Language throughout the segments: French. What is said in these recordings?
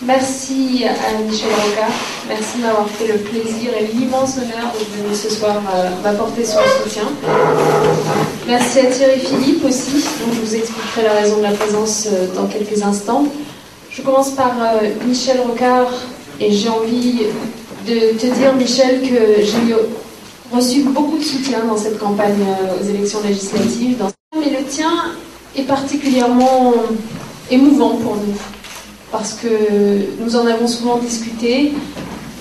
Merci à Michel Rocard, merci de m'avoir fait le plaisir et l'immense honneur de venir ce soir m'apporter son soutien. Merci à Thierry Philippe aussi, dont je vous expliquerai la raison de la présence dans quelques instants. Je commence par Michel Rocard et j'ai envie de te dire, Michel, que j'ai reçu beaucoup de soutien dans cette campagne aux élections législatives. Mais le tien est particulièrement émouvant pour nous. Parce que nous en avons souvent discuté,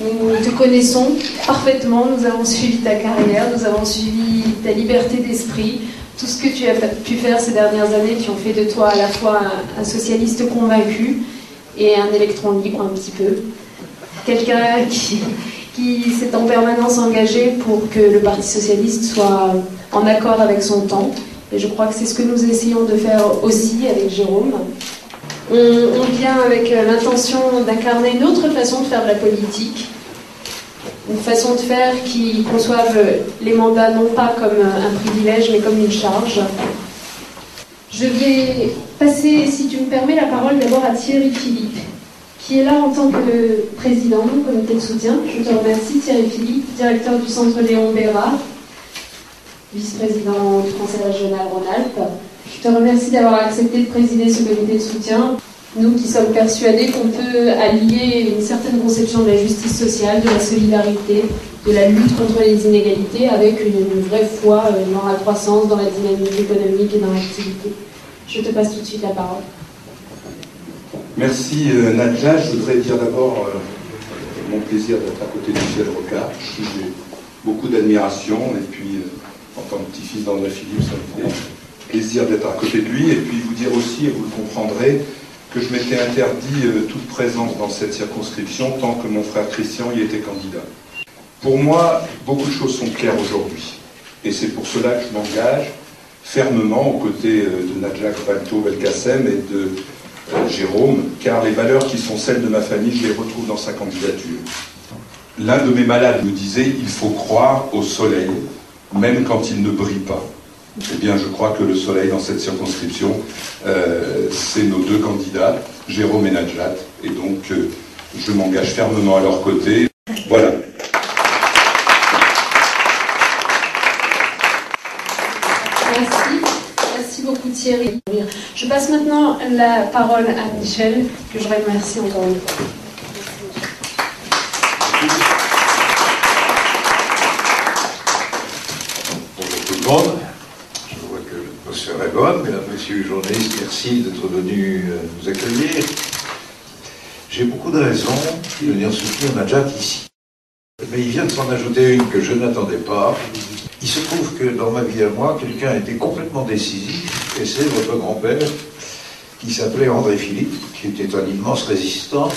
nous te connaissons parfaitement, nous avons suivi ta carrière, nous avons suivi ta liberté d'esprit, tout ce que tu as pu faire ces dernières années qui ont fait de toi à la fois un socialiste convaincu et un électron libre un petit peu. Quelqu'un qui s'est en permanence engagé pour que le Parti socialiste soit en accord avec son temps. Et je crois que c'est ce que nous essayons de faire aussi avec Jérôme. On vient avec l'intention d'incarner une autre façon de faire de la politique, une façon de faire qui conçoive les mandats non pas comme un privilège mais comme une charge. Je vais passer, si tu me permets, la parole d'abord à Thierry Philippe, qui est là en tant que président du comité de soutien. Je te remercie Thierry Philippe, directeur du centre Léon Bérard, vice-président du Conseil régional Rhône-Alpes. Je te remercie d'avoir accepté de présider ce comité de soutien. Nous qui sommes persuadés qu'on peut allier une certaine conception de la justice sociale, de la solidarité, de la lutte contre les inégalités avec une vraie foi dans la croissance, dans la dynamique économique et dans l'activité. Je te passe tout de suite la parole. Merci Nadja. Je voudrais dire d'abord mon plaisir d'être à côté de Michel Rocard, pour qui j'ai beaucoup d'admiration, et puis en tant que petit-fils d'André Philippe, ça me fait plaisir d'être à côté de lui, et puis vous dire aussi, et vous le comprendrez, que je m'étais interdit toute présence dans cette circonscription tant que mon frère Christian y était candidat. Pour moi, beaucoup de choses sont claires aujourd'hui, et c'est pour cela que je m'engage fermement aux côtés de Nadja Belkacem et de Jérôme, car les valeurs qui sont celles de ma famille, je les retrouve dans sa candidature. L'un de mes malades me disait « il faut croire au soleil, même quand il ne brille pas ». Eh bien, je crois que le soleil dans cette circonscription, c'est nos deux candidats, Jérôme et Nadjat, et donc je m'engage fermement à leur côté. Voilà. Merci beaucoup Thierry. Je passe maintenant la parole à Michel, que je remercie encore une fois. Bonjour tout le monde. L'atmosphère est bonne, mesdames, messieurs les journalistes, merci d'être venus nous accueillir. J'ai beaucoup de raisons de venir soutenir Nadjat ici. Mais il vient de s'en ajouter une que je n'attendais pas. Il se trouve que dans ma vie à moi, quelqu'un a été complètement décisif, et c'est votre grand-père, qui s'appelait André Philippe, qui était un immense résistant.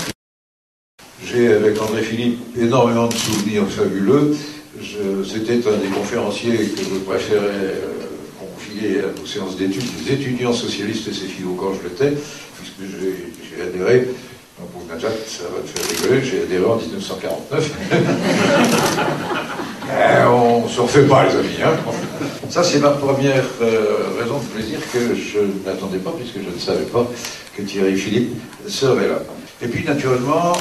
J'ai avec André Philippe énormément de souvenirs fabuleux. C'était un des conférenciers que je préférais confier à nos séances d'études, des étudiants socialistes et philo quand je l'étais, puisque j'ai adhéré, pour Nadjat, ça va te faire rigoler, j'ai adhéré en 1949. On ne se refait pas, les amis. Hein. Ça, c'est ma première raison de plaisir que je n'attendais pas, puisque je ne savais pas que Thierry Philippe serait là. Et puis, naturellement,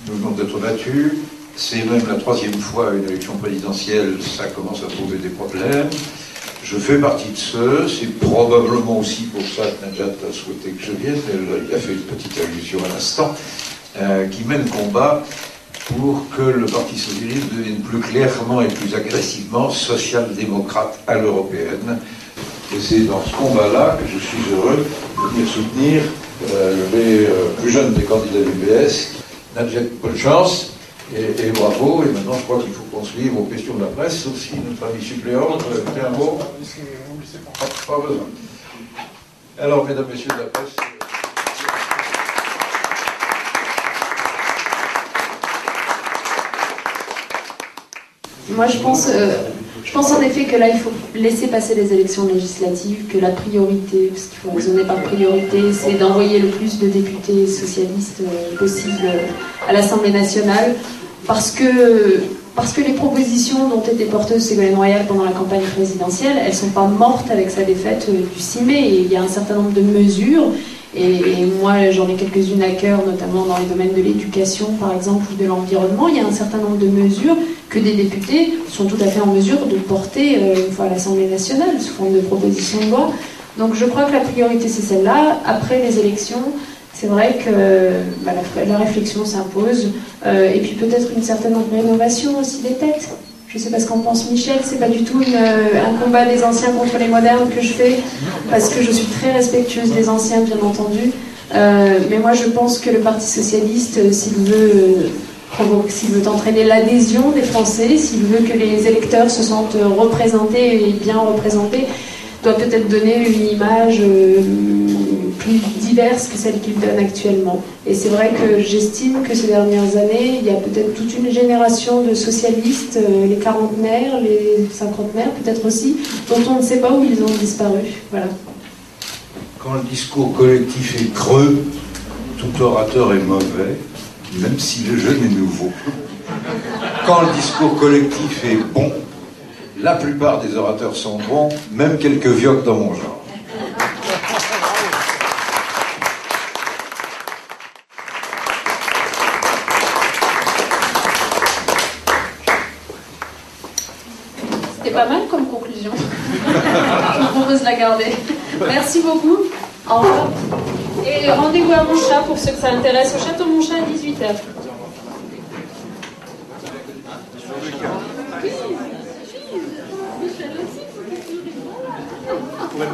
nous venons d'être battus. C'est même la troisième fois à une élection présidentielle, ça commence à poser des problèmes. Je fais partie de ceux, c'est probablement aussi pour ça que Nadjat a souhaité que je vienne, elle a fait une petite allusion à l'instant, qui mène combat pour que le Parti socialiste devienne plus clairement et plus agressivement social-démocrate à l'européenne. Et c'est dans ce combat-là que je suis heureux de venir soutenir les plus jeunes des candidats du PS. Nadjat, bonne chance. Et bravo, et maintenant je crois qu'il faut qu'on se livre aux questions de la presse, sauf si notre ami suppléant fait un mot. Pas besoin. Alors, mesdames, messieurs de la presse. Moi, je pense en effet que là, il faut laisser passer les élections législatives, que la priorité, parce qu'il faut raisonner par priorité, c'est d'envoyer le plus de députés socialistes possible à l'Assemblée nationale, parce que les propositions dont était porteuse Ségolène Royal pendant la campagne présidentielle, elles ne sont pas mortes avec sa défaite du 6 mai, et il y a un certain nombre de mesures Et moi, j'en ai quelques-unes à cœur, notamment dans les domaines de l'éducation, par exemple, ou de l'environnement. Il y a un certain nombre de mesures que des députés sont tout à fait en mesure de porter une fois à l'Assemblée nationale, sous forme de proposition de loi. Donc je crois que la priorité, c'est celle-là. Après les élections, c'est vrai que la réflexion s'impose. Et puis peut-être une certaine rénovation aussi des têtes. Je ne sais pas ce qu'en pense Michel, c'est pas du tout un combat des anciens contre les modernes que je fais, parce que je suis très respectueuse des anciens, bien entendu. Mais moi, je pense que le Parti socialiste, s'il veut entraîner l'adhésion des Français, s'il veut que les électeurs se sentent représentés et bien représentés, doit peut-être donner une image plus diverse que celle qu'il donne actuellement. Et c'est vrai que j'estime que ces dernières années, il y a peut-être toute une génération de socialistes, les quarantenaires, les cinquantenaires peut-être aussi, dont on ne sait pas où ils ont disparu. Voilà. Quand le discours collectif est creux, tout orateur est mauvais, même si le jeune est nouveau. Quand le discours collectif est bon, la plupart des orateurs sont bons, même quelques vioques dans mon genre. C'était pas mal comme conclusion. Je vous propose de la garder. Merci beaucoup. Au revoir. Et rendez-vous à Montchat pour ceux que ça intéresse, au Château Montchat à 18h. Oui,